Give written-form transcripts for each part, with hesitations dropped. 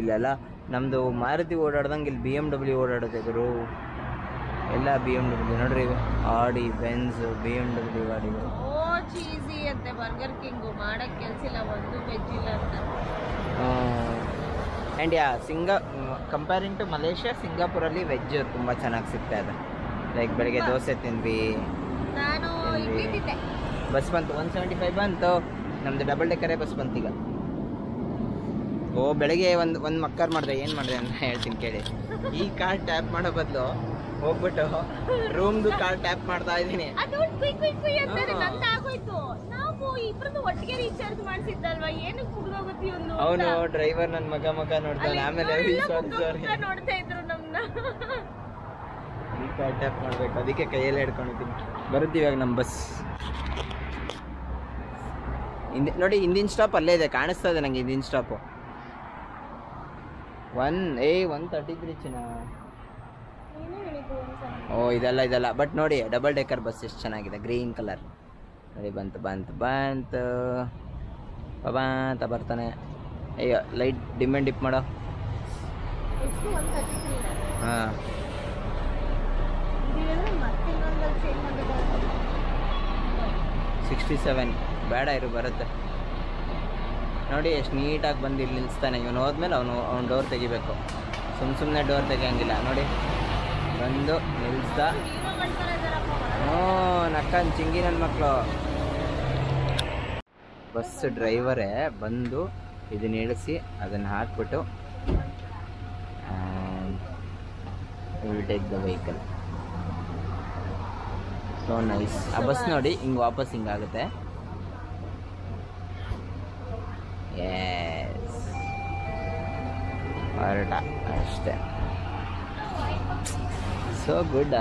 ಇಲ್ಲೆಲ್ಲ ನಮ್ಮದು ಮಾರುತಿ ಓಡಾಡ್ದಂಗೆ ಇಲ್ಲಿ BMW ಓಡಾಡುತ್ತೆ ಗುರು. ಎಲ್ಲ BMW ನೋಡ್ರಿ, ಆಡಿ, ಬೆನ್ಸ್, BMW ಗಾಡಿಗಳು. ಚೀಸಿ ಅಂತೆ ಬರ್ಗರ್ ಕಿಂಗು, ಮಾಡಕ್ ಕೆಲ್ಸ ಇಲ್ಲ, ಒಂದು ವೆಜ್ ಇಲ್ಲ ಅಂತ. ಆ್ಯಂಡ್ ಕಂಪೇರಿಂಗ್ ಟು ಮಲೇಷ್ಯಾ, ಸಿಂಗಾಪುರಲ್ಲಿ ವೆಜ್ ತುಂಬ ಚೆನ್ನಾಗಿ ಸಿಗ್ತಾ ಇದೆ. ಲೈಕ್ ಬೆಳಗ್ಗೆ ದೋಸೆ ತಿಂದ್ವಿ, ನಾನು ಬಸ್ ಬಂತು 175 ಬಂತು. ನಮ್ಮದು ಡಬಲ್ ಡೆಕ್ಕರೇ ಬಸ್ ಬಂತೀಗ. ಬೆಳಗ್ಗೆ ಒಂದು ಮಕ್ಕರ್ ಮಾಡಿದೆ. ಏನು ಮಾಡಿದೆ ಅಂತ ಹೇಳ್ತೀನಿ ಕೇಳಿ. ಈ ಕಾರ್ಡ್ ಟ್ಯಾಪ್ ಮಾಡೋ ಬದಲು ಹೋಗ್ಬಿಟ್ಟು ರೂಮ್ದು ಕಾರ್ಡ್ ಟ್ಯಾಪ್ ಮಾಡ್ತಾ ಇದ್ದೀನಿ. ಅವನು ಡ್ರೈವರ್ ನನ್ನ ಮಗ ನೋಡ್ತಾನೆ. ಆಮೇಲೆ ನೋಡ್ತಾ ಇದ್ರು ನಮ್ಮನ್ನ. ಈ ಕಾರ್ಡ್ ಟ್ಯಾಪ್ ಮಾಡ್ಬೇಕು, ಅದಕ್ಕೆ ಕೈಯಲ್ಲೇ ಹಿಡ್ಕೊಂಡಿದ್ದೀನಿ. ಬರುತ್ತೀವಿ ಇವಾಗ ನಮ್ಮ ಬಸ್. ನೋಡಿ ಹಿಂದಿನ ಸ್ಟಾಪ್ ಅಲ್ಲೇ ಇದೆ, ಕಾಣಿಸ್ತಾ ಇದೆ ನಂಗೆ ಹಿಂದಿನ ಸ್ಟಾಪು. 133 ಚಿನ್ನ. ಇದಲ್ಲ ಬಟ್ ನೋಡಿ ಡಬಲ್ ಡೆಕ್ಕರ್ ಬಸ್ ಎಷ್ಟು ಚೆನ್ನಾಗಿದೆ, ಗ್ರೀನ್ ಕಲರ್ ನೋಡಿ. ಬಂತು ಅಂತ ಬರ್ತಾನೆ. ಅಯ್ಯೋ ಲೈಟ್ ಡಿಮ್ ಆ್ಯಂಡ್ ಡಿಪ್ ಮಾಡೋ. ಹಾಂ 67 ಬೇಡ ಇರು, ಬರುತ್ತೆ ನೋಡಿ. ಎಷ್ಟು ನೀಟಾಗಿ ಬಂದು ಇಲ್ಲಿ ನಿಲ್ಲಿಸ್ತಾನೆ. ಇವನು ಹೋದ್ಮೇಲೆ ಅವ್ನು ಡೋರ್ ತೆಗಿಬೇಕು. ಸುಮ್ಮನೆ ಡೋರ್ ತೆಗಿಯಂಗಿಲ್ಲ ನೋಡಿ. ಬಂದು ನಿಲ್ಲಿಸ್ದ. ನಕ್ಕನ್ ಚಿಂಗಿ ನನ್ನ ಮಕ್ಕಳು. ಬಸ್ ಡ್ರೈವರೇ ಬಂದು ಇದನ್ನ ಇಳಿಸಿ ಅದನ್ನು ಹಾಕ್ಬಿಟ್ಟು will take the vehicle. So nice. ಆ ಬಸ್ ನೋಡಿ ಹಿಂಗೆ ವಾಪಸ್ ಹಿಂಗಾಗುತ್ತೆ. ಎಸ್ ಹೊರಟ ಅಷ್ಟೇ. So good.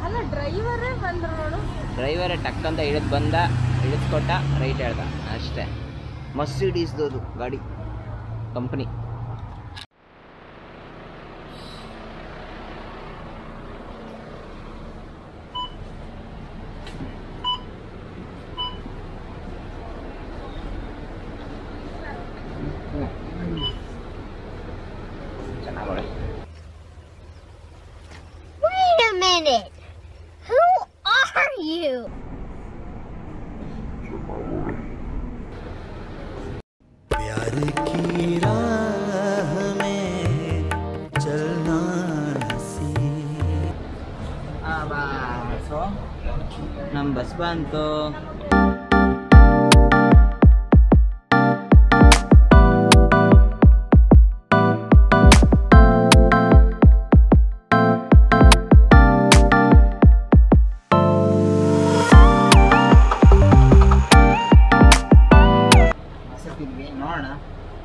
ಅಲ್ಲ ಡ್ರೈವರೇ ಬಂದ್ರು ನೋಡು. ಡ್ರೈವರೇ ಟಕ್ಕಂತ ಇಳಿಸ್ಕೊಟ್ಟ, ರೈಟ್ ಹೇಳ್ದ ಅಷ್ಟೇ. ಮರ್ಸಿಡೀಸ್ದು ಗಾಡಿ company. Wait a minute. Who are you? प्यार की राह में चलना ಸೊ ನಮ್ಮ ಬಸ್ ಬಂತು. ನೋಡೋಣ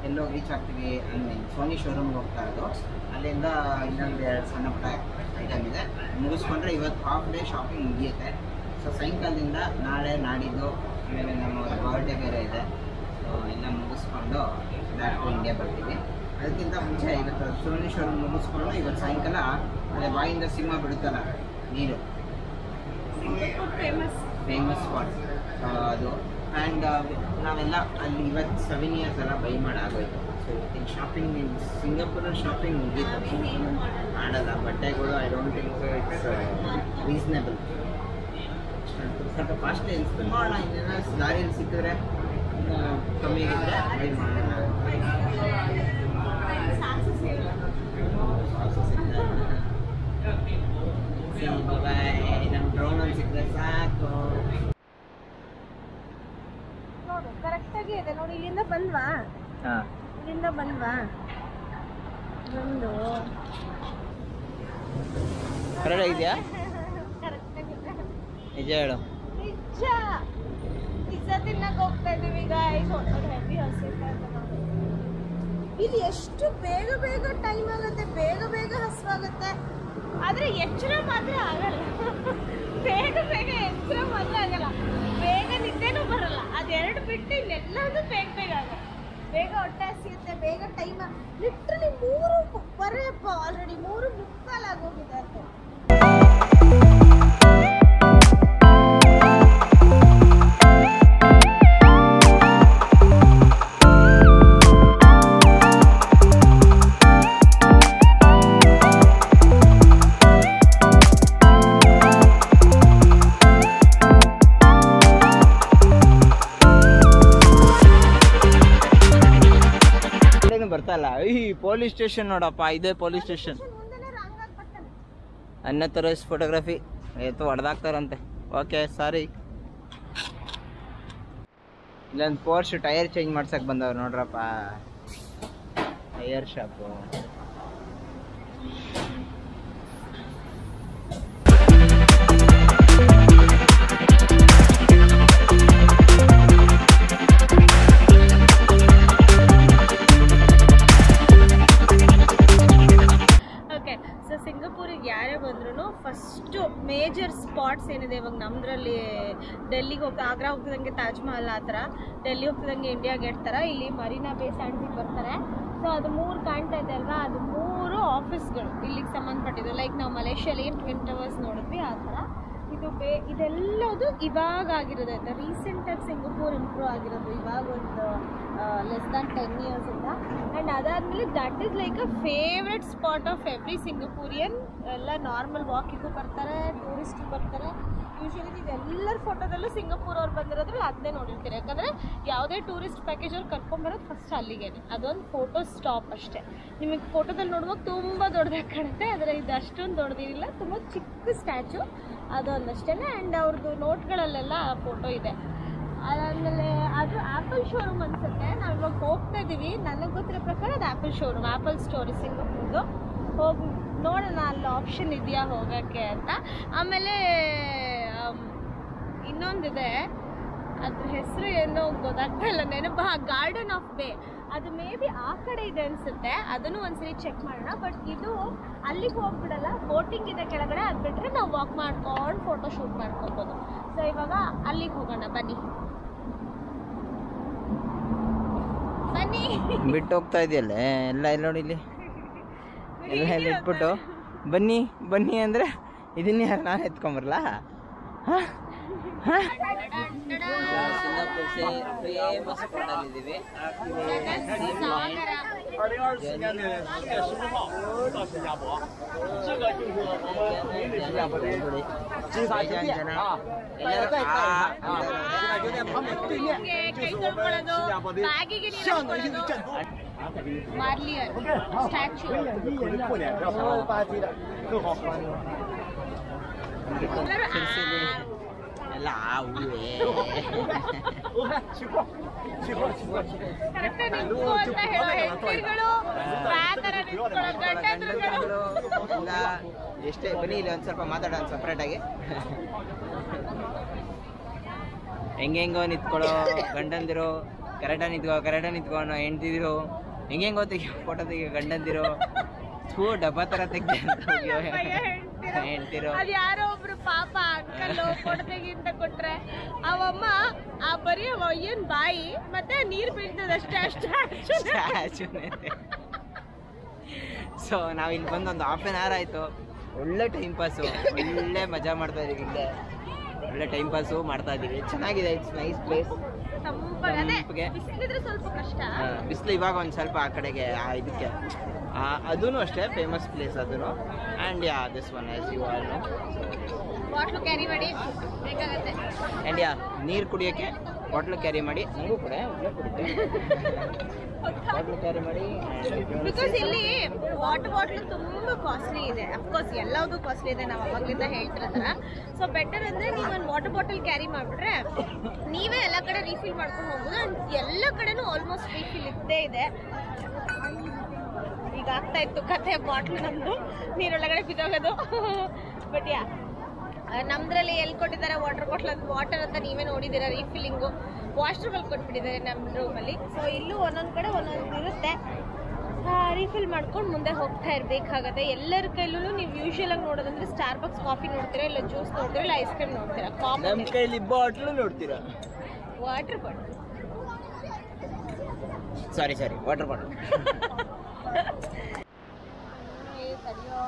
ಎಲ್ಲೋ ರೀಚ್ ಆಗ್ತೀವಿ. ಸೋನಿ ಶೋರೂಮ್ಗೆ ಹೋಗ್ತಾ ಇರೋದು. ಅಲ್ಲಿಂದ ಇನ್ನೊಂದು 2 ಸಣ್ಣ ಪುಟ್ಟ ಐಟಮ್ ಇದೆ, ಮುಗಿಸ್ಕೊಂಡ್ರೆ ಇವತ್ತು ಹಾಫ್ ಡೇ ಶಾಪಿಂಗ್ ಮುಗಿಯುತ್ತೆ. ಸೊ ಸಾಯಂಕಾಲದಿಂದ ನಾಳೆ ನಾಡಿದ್ದು ಆಮೇಲೆ ನಮ್ಮ ಬರ್ಡೇ ಬೇರೆ ಇದೆ. ಸೊ ಎಲ್ಲ ಮುಗಿಸ್ಕೊಂಡು ಬ್ಯಾಕ್ ಟು ಇಂಡಿಯಾ ಬರ್ತೀವಿ. ಅದಕ್ಕಿಂತ ಮುಂಚೆ ಇವತ್ತು ಸೋನಿ ಶೋರೂಮ್ ಮುಗಿಸ್ಕೊಂಡು ಇವತ್ತು ಸಾಯಂಕಾಲ ಅದೇ ಬಾಯಿಂದ ಸಿಂಹ ಬಿಡುತ್ತಲ್ಲ ನೀರು, ಫೇಮಸ್ ಸ್ಪಾಟ್ ಅದು. ಆ್ಯಂಡ್ ನಾವೆಲ್ಲ ಅಲ್ಲಿ ಇವತ್ತು 7 ಇಯರ್ಸ್ ಎಲ್ಲ ಬೈ ಮಾಡಾಗೋಯ್ತು. ಸೊ ಇವತ್ತಿನ ಶಾಪಿಂಗ್ ಸಿಂಗಾಪುರಲ್ಲಿ ಶಾಪಿಂಗ್ ಮುಗೀತು. ಮಾಡಲ್ಲ ಬಟ್ಟೆಗಳು. I don't think so it's reasonable. ಸ್ವಲ್ಪ ಕಾಸ್ಟ್ಲಿ ಅನಿಸ್ತು. ನೋಡೋಣ ಇನ್ನೇನೋ ದಾರಿಯಲ್ಲಿ ಸಿಕ್ಕಿದ್ರೆ ಕಮ್ಮಿಯಾಗಿದ್ದರೆ ಬೈ ಮಾಡೋಣ. ನಮ್ಮ ಡ್ರೋನಲ್ಲಿ ಸಿಕ್ಕರೆ ಸಾಕು. ನೋಡು ಕರೆಕ್ಟಾಗಿ ಇದೆ ನೋಡಿ. ಇಲ್ಲಿಂದ ಬಂದ್ವಾ ಬಂದು ಕರೆಕ್ಟ್ ಇದೆಯಾ? ಕರೆಕ್ಟಾಗಿದೆ. ನಿಜ ಹೇಳು. ನಿಜ. ಪಿಜ್ಜಾ ತಿನ್ನಕ್ಕೆ ಹೋಗ್ತಾ ಇದೀವಿ ಗೈಸ್. ಹೆವಿ ಹಸಿತಾ ಇದೆ. ಇಲ್ಲಿ ಎಷ್ಟು ಬೇಗ ಟೈಮ್ ಆಗುತ್ತೆ, ಬೇಗ ಹಸುವಾಗುತ್ತೆ. ಆದರೆ ಎಚ್ಚರ ಮಾತ್ರ ಆಗಲ್ಲ. ಬೇಗ ಎಚ್ಚರ ಮಾತ್ರ ಆಗಲ್ಲ. ಬೇಗ ನಿದ್ದೆನೂ ಬರಲ್ಲ. ಅದೆರಡು ಬಿಟ್ಟು ಇನ್ನೆಲ್ಲದೂ ಬೇಗ ಆಗಲ್ಲ. ಬೇಗ ಹೊಟ್ಟೆ ಹಸಿಯುತ್ತೆ, ಬೇಗ ಟೈಮ್. ಲಿಟ್ರಲಿ 3 ಬರೆಯಪ್ಪ, ಆಲ್ರೆಡಿ 3:45 ಆಗೋಗಿದೆ ಅಂತ. ಪೊಲೀಸ್ ಸ್ಟೇಷನ್ ನೋಡಪ್ಪ, ಇದೇ ಪೊಲೀಸ್ ಸ್ಟೇಷನ್. ಅನ್ಅಥರೈಸ್ಡ್ ಫೋಟೋಗ್ರಫಿ ಎತ್ತು ಹೊಡೆದಾಕ್ತಾರಂತೆ. Okay sorry. ಇಲ್ಲೊಂದು ಪೋರ್ಷ್ ಟೈರ್ ಚೇಂಜ್ ಮಾಡ್ಸಕ್ ಬಂದವ್ರು ನೋಡ್ರಪ್ಪ, ಟೈರ್ ಶಾಪು. ಸಿಂಗಾಪುರಿಗೆ ಯಾರೇ ಬಂದ್ರೂ ಫಸ್ಟು ಮೇಜರ್ ಸ್ಪಾಟ್ಸ್ ಏನಿದೆ ಇವಾಗ ನಮ್ಮದ್ರಲ್ಲಿ ಡೆಲ್ಲಿಗೆ ಆಗ್ರಾ ಹೋಗ್ತಿದಂಗೆ ತಾಜ್ ಮಹಲ್ ಆ ಥರ, ಡೆಲ್ಲಿ ಹೋಗ್ತಿದಂಗೆ ಇಂಡಿಯಾ ಗೇಟ್ ಥರ ಇಲ್ಲಿ ಮರೀನಾ ಬೇ ಸ್ಯಾಂಡ್ಸಿಗೆ ಬರ್ತಾರೆ. ಸೊ ಅದು 3 ಕಾಣ್ತಾ ಇದೆ ಅಲ್ವಾ, ಅದು 3 ಆಫೀಸ್ಗಳು ಇಲ್ಲಿಗೆ ಸಂಬಂಧಪಟ್ಟಿದ್ದು. ಲೈಕ್ ನಾವು ಮಲೇಷ್ಯಲ್ಲಿ ಏನು ಟ್ವಿನ್ ಟವರ್ಸ್ ನೋಡಿದ್ವಿ ಆ ಥರ ಇದೆಲ್ಲದು ಇವಾಗ ಆಗಿರೋದು. ರೀಸೆಂಟಾಗಿ ಸಿಂಗಾಪುರ್ ಇಂಪ್ರೂವ್ ಆಗಿರೋದು ಇವಾಗ ಒಂದು ಲೆಸ್ ದ್ಯಾನ್ 10 ಇಯರ್ಸಿಂದ. ಆ್ಯಂಡ್ ಅದಾದಮೇಲೆ that is like a favourite spot of every Singaporean. ಎಲ್ಲ ನಾರ್ಮಲ್ ವಾಕಿಗೂ ಬರ್ತಾರೆ, ಟೂರಿಸ್ಟಿಗೆ ಬರ್ತಾರೆ. ಯೂಶ್ವಲಿ ಇದೆಲ್ಲರ ಫೋಟೋದಲ್ಲೂ ಸಿಂಗಾಪುರ್ ಅವ್ರು ಬಂದಿರೋದ್ರಲ್ಲಿ ಅದನ್ನೇ ನೋಡಿರ್ತೀರಿ. ಯಾಕಂದರೆ ಯಾವುದೇ ಟೂರಿಸ್ಟ್ ಪ್ಯಾಕೇಜಲ್ಲಿ ಕರ್ಕೊಂಬರೋದು ಫಸ್ಟ್ ಅಲ್ಲಿಗೇನೆ. ಅದೊಂದು ಫೋಟೋ ಸ್ಟಾಪ್ ಅಷ್ಟೇ. ನಿಮಗೆ ಫೋಟೋದಲ್ಲಿ ನೋಡುವಾಗ ತುಂಬ ದೊಡ್ಡದಾಗಿ ಕಾಣುತ್ತೆ, ಆದರೆ ಇದು ಅಷ್ಟೊಂದು ದೊಡ್ಡದಿರಲಿಲ್ಲ, ತುಂಬ ಚಿಕ್ಕ ಸ್ಟ್ಯಾಚು ಅದೊಂದಷ್ಟೇ. ಆ್ಯಂಡ್ ಅವ್ರದ್ದು ನೋಟ್ಗಳಲ್ಲೆಲ್ಲ ಫೋಟೋ ಇದೆ. ಅದಾದಮೇಲೆ ಅದು ಆ್ಯಪಲ್ ಶೋರೂಮ್ ಅನಿಸುತ್ತೆ. ನಾವು ಇವಾಗ ಹೋಗ್ತಾ ಇದ್ದೀವಿ, ನನಗೆ ಗೊತ್ತಿರೋ ಪ್ರಕಾರ ಅದು ಆ್ಯಪಲ್ ಶೋರೂಮ್, ಆ್ಯಪಲ್ ಸ್ಟೋರಿ ಸಿಂಗಾಪುರ್ದು. ಹೋಗಿ ನೋಡೋಣ ಅಲ್ಲಿ ಆಪ್ಷನ್ ಇದೆಯಾ ಹೋಗೋಕ್ಕೆ ಅಂತ. ಆಮೇಲೆ ಇನ್ನೊಂದಿದೆ, ಅದ್ರ ಹೆಸರು ಏನೋ ಗೊತ್ತಾಗ್ತಾ ಇಲ್ಲ, ನೆನಪು. ಗಾರ್ಡನ್ ಆಫ್ ಬೇ, ಅದು ಮೇ ಬಿ ಆ ಕಡೆ ಇದೆ ಅನಿಸುತ್ತೆ. ಅದನ್ನು ಒಂದ್ಸರಿ ಚೆಕ್ ಮಾಡೋಣ. ಬಟ್ ಇದು ಅಲ್ಲಿಗೆ ಹೋಗ್ಬಿಡಲ್ಲ, ಬೋಟಿಂಗ್ ಇದೆ ಕೆಳಗಡೆ. ಅದು ಬಿಟ್ಟರೆ ನಾವು ವಾಕ್ ಮಾಡ್ಕೊಂಡು ಫೋಟೋ ಶೂಟ್ ಮಾಡ್ಕೊಬೋದು. ಸೊ ಇವಾಗ ಅಲ್ಲಿಗೆ ಹೋಗೋಣ, ಬನ್ನಿ ಬನ್ನಿ. ಬಿಟ್ಟು ಹೋಗ್ತಾ ಇದೆಯಲ್ಲ ಎಲ್ಲ ಇಲ್ಲಿ ನೋಡಿ, ಇಲ್ಲಿ ಎಲ್ಲ ಇಟ್ಬಿಟ್ಟು ಬನ್ನಿ ಬನ್ನಿ ಅಂದರೆ ಇದನ್ನ ಯಾರು ನಾನು ಎತ್ಕೊಂಬರಲ್ಲ. Singapore famous ಹೋಟೆಲಿದ್ದೀವಿ. ಎಲ್ಲ ಎಷ್ಟೇ ಬನ್ನಿ, ಇಲ್ಲಿ ಒಂದು ಸ್ವಲ್ಪ ಮಾತಾಡೋಣ ಸಪ್ರೇಟಾಗಿ. ಹೆಂಗೆಂಗೋ ನಿಂತ್ಕೊಳ್ಳೋ ಗಂಡಂದಿರೋ, ಕರೆಕ್ಟಾಗಿ ನಿಂತ್ಕೊಂಡು ಹೆಂಡ್ತಿದಿರೋ, ಹೆಂಗೆಂಗೋ ಫೋಟೋ ತೆಗಿಯೋ ಗಂಡಂದಿರೋ, ಡಬ್ಬ ಥರ ತೆಗ್ದೆ ಹೇಳ್ತಿರೋ. ಅದು ಯಾರೋ ಒಬ್ರು ಪಾಪ ಅಂಕಲ್ ಫೋಟೋ ತೆಗಿ ಅಂತ ಕೊಟ್ರೆ ಅವಮ್ಮ ಆ ಬರೀ ಏನ್ ಬಾಯಿ ಮತ್ತೆ ನೀರು ಬೀಳ್ತದಷ್ಟೇ ಅಷ್ಟೇ. ಸೊ ನಾವು ಇಲ್ಲಿ ಬಂದು ಒಂದು ಹಾಫ್ ಆನ್ ಅವರ್ ಆಯಿತು. ಒಳ್ಳೆ ಟೈಮ್ ಪಾಸು, ಒಳ್ಳೆ ಮಜಾ ಮಾಡ್ತಾ ಇದೀವಿ. ಇಲ್ಲೇ ಒಳ್ಳೆ ಟೈಮ್ ಪಾಸು ಮಾಡ್ತಾ ಇದ್ದೀವಿ. ಚೆನ್ನಾಗಿದೆ, ಇಟ್ಸ್ ನೈಸ್ ಪ್ಲೇಸ್. ಸ್ವಲ್ಪ ಕಷ್ಟ ಬಿಸಿಲು ಇವಾಗ ಒಂದು ಸ್ವಲ್ಪ ಆ ಕಡೆಗೆ ಇದಕ್ಕೆ ಅದೂ ಅಷ್ಟೇ ಫೇಮಸ್ ಪ್ಲೇಸ್ ಅದೂ. And yeah this one as you all know, bottle carry ಮಾಡಿ ಬೇಕಾಗುತ್ತೆ. ಆ್ಯಂಡ್ ಯಾ ನೀರು ಕುಡಿಯೋಕ್ಕೆ ಬಾಟ್ಲು ಕ್ಯಾರಿ ಮಾಡಿ, ನನಗೂ ಕೂಡ ಬಾಟ್ಲು ಕ್ಯಾರಿ ಮಾಡಿ. ಬಿಕಾಸ್ ಇಲ್ಲಿ ವಾಟರ್ ಬಾಟ್ಲು ತುಂಬ ಕಾಸ್ಟ್ಲಿ ಇದೆ. ಅಫ್ಕೋರ್ಸ್ ಎಲ್ಲದೂ ಕಾಸ್ಟ್ಲಿ ಇದೆ, ನಾವು ಅವಾಗಲಿಂದ ಹೇಳ್ತಿರೋ ಥರ. ಸೊ ಬೆಟರ್ ಅಂದರೆ ನೀವು ಒಂದು ವಾಟರ್ ಬಾಟಲ್ ಕ್ಯಾರಿ ಮಾಡಿಬಿಟ್ರೆ ನೀವೇ ಎಲ್ಲ ಕಡೆ ರೀಫಿಲ್ ಮಾಡ್ಕೊಂಡು ಹೋಗ್ಬೋದು. ಆ್ಯಂಡ್ ಎಲ್ಲ ಕಡೆನೂ ಆಲ್ಮೋಸ್ಟ್ ರೀಫಿಲ್ ಇದ್ದೇ ಇದೆ. ಈಗ ಆಗ್ತಾ ಇತ್ತು ಕತೆ, ಬಾಟ್ಲು ನಮ್ಮದು ನೀರೊಳಗಡೆ ಬಿದ್ದೋಗೋದು. ಬಟ್ ಯಾ ನಮ್ಮದ್ರಲ್ಲಿ ಎಲ್ಲಿ ಕೊಟ್ಟಿದ್ದಾರೆ ವಾಟರ್ ಬಾಟ್ಲ್ ಅಂತ, ವಾಟರ್ ಅಂತ ನೀವೇ ನೋಡಿದ್ದೀರಾ. ರೀಫಿಲ್ಲಿಂಗು ವಾಶ್ರೂಮಲ್ಲಿ ಕೊಟ್ಬಿಟ್ಟಿದ್ದಾರೆ ನಮ್ಮ ರೂಮಲ್ಲಿ. ಸೊ ಇಲ್ಲೂ ಒಂದೊಂದು ಕಡೆ ಒಂದೊಂದು ಇರುತ್ತೆ, ರೀಫಿಲ್ ಮಾಡ್ಕೊಂಡು ಮುಂದೆ ಹೋಗ್ತಾ ಇರಬೇಕಾಗತ್ತೆ. ಎಲ್ಲರ ಕೈಲೂ ನೀವು ಯೂಶುವಲಾಗಿ ನೋಡೋದಂದ್ರೆ ಸ್ಟಾರ್ಬಕ್ಸ್ ಕಾಫಿ ನೋಡ್ತೀರಾ, ಇಲ್ಲ ಜ್ಯೂಸ್ ನೋಡ್ತೀರಾ, ಇಲ್ಲ ಐಸ್ ಕ್ರೀಮ್ ನೋಡ್ತೀರಾ. ನಮ್ಮ ಕೈಲಿ ಬಾಟ್ಲು ನೋಡ್ತೀರಾ, ವಾಟರ್ ಬಾಟಲ್, ಸಾರಿ ವಾಟರ್ ಬಾಟಲ್. ಸರಿಯೋ